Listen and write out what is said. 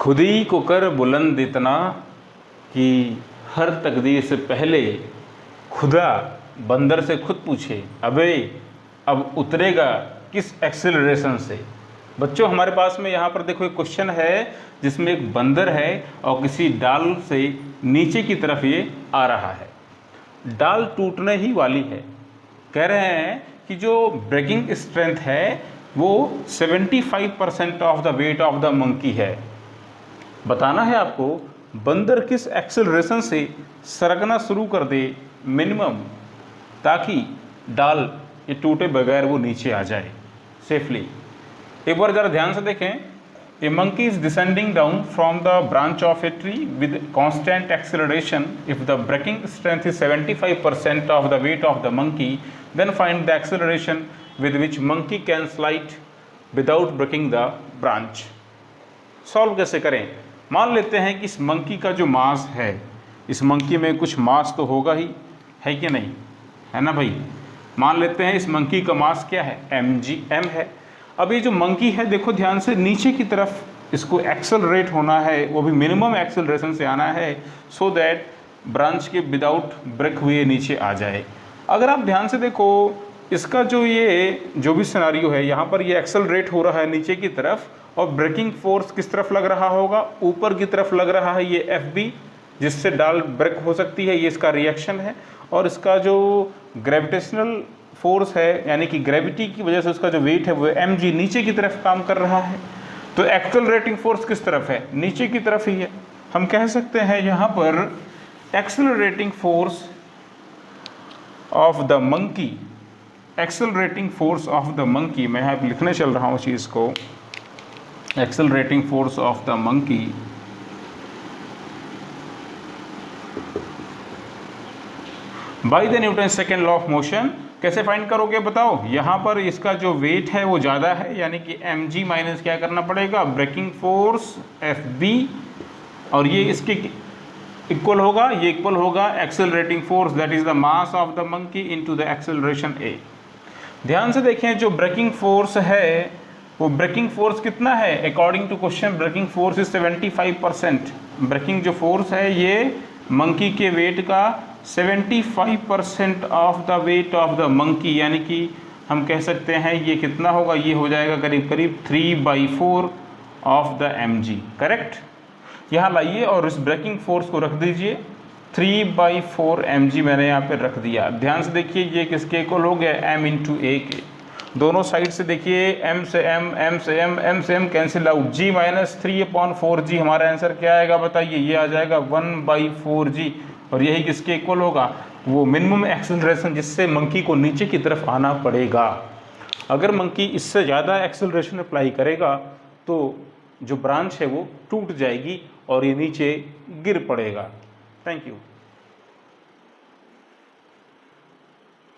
खुद ही को कर बुलंद इतना कि हर तकदीर से पहले खुदा बंदर से खुद पूछे, अबे अब उतरेगा किस एक्सेलरेशन से। बच्चों हमारे पास में यहाँ पर देखो एक क्वेश्चन है जिसमें एक बंदर है और किसी डाल से नीचे की तरफ ये आ रहा है, डाल टूटने ही वाली है। कह रहे हैं कि जो ब्रेकिंग स्ट्रेंथ है वो 75% of the weight of the monkey है। बताना है आपको बंदर किस एक्सेलरेशन से सरकना शुरू कर दे मिनिमम, ताकि डाल ये टूटे बगैर वो नीचे आ जाए सेफली। एक बार ज़रा ध्यान से देखें, a monkey is descending down from the branch of a tree with constant acceleration. If the breaking strength is 75% of the weight of the monkey, then find the acceleration with which monkey can slide without breaking the branch. Solve कैसे करें? मान लेते हैं कि इस monkey का जो मास है, इस मंकी में कुछ मास तो होगा ही, है कि नहीं, है ना भाई। मान लेते हैं इस मंकी का मास क्या है, m है। अब ये जो मंकी है देखो ध्यान से, नीचे की तरफ इसको एक्सेलरेट होना है, वो भी मिनिमम एक्सेलरेशन से आना है, सो दैट ब्रांच के विदाउट ब्रेक हुए नीचे आ जाए। अगर आप ध्यान से देखो इसका जो भी सिनारियो है, यहाँ पर ये एक्सेलरेट हो रहा है नीचे की तरफ, और ब्रेकिंग फोर्स किस तरफ लग रहा होगा, ऊपर की तरफ लग रहा है ये Fb, जिससे डाल ब्रेक हो सकती है, ये इसका रिएक्शन है। और इसका जो ग्रेविटेशनल फोर्स है, यानी कि ग्रेविटी की वजह से उसका जो वेट है वो mg नीचे की तरफ काम कर रहा है। तो एक्सेलरेटिंग फोर्स किस तरफ है, नीचे की तरफ ही है। हम कह सकते हैं यहाँ पर accelerating force of the monkey, accelerating force of the monkey, मैं यहाँ पे लिखने चल रहा हूँ चीज़ को, accelerating force of the monkey by the Newton second law of motion. कैसे फाइंड करोगे बताओ? यहाँ पर इसका जो वेट है वो ज़्यादा है, यानी कि mg माइनस क्या करना पड़ेगा, ब्रेकिंग फोर्स Fb, और ये इसके इक्वल होगा, ये इक्वल होगा accelerating force that is the mass of the monkey into the acceleration a। ध्यान से देखें, जो ब्रेकिंग फोर्स है वो ब्रेकिंग फोर्स कितना है, according to question breaking force is 75%। Breaking जो फोर्स है ये मंकी के वेट का 75% of the weight of the monkey, यानी कि हम कह सकते हैं ये कितना होगा, ये हो जाएगा करीब करीब 3/4 ऑफ द mg। करेक्ट। यहाँ लाइए और इस ब्रेकिंग फोर्स को रख दीजिए, 3/4 mg मैंने यहाँ पे रख दिया। ध्यान से देखिए ये किसके इक्वल हो गया, m इंटू a के। दोनों साइड से देखिए m से m cancel out, g minus 3/4g, हमारा आंसर क्या आएगा बताइए, ये आ जाएगा 1/4g। और यही किसके इक्वल होगा, वो मिनिमम एक्सेलरेशन जिससे मंकी को नीचे की तरफ आना पड़ेगा। अगर मंकी इससे ज़्यादा एक्सेलरेशन अप्लाई करेगा तो जो ब्रांच है वो टूट जाएगी और ये नीचे गिर पड़ेगा। Thank you.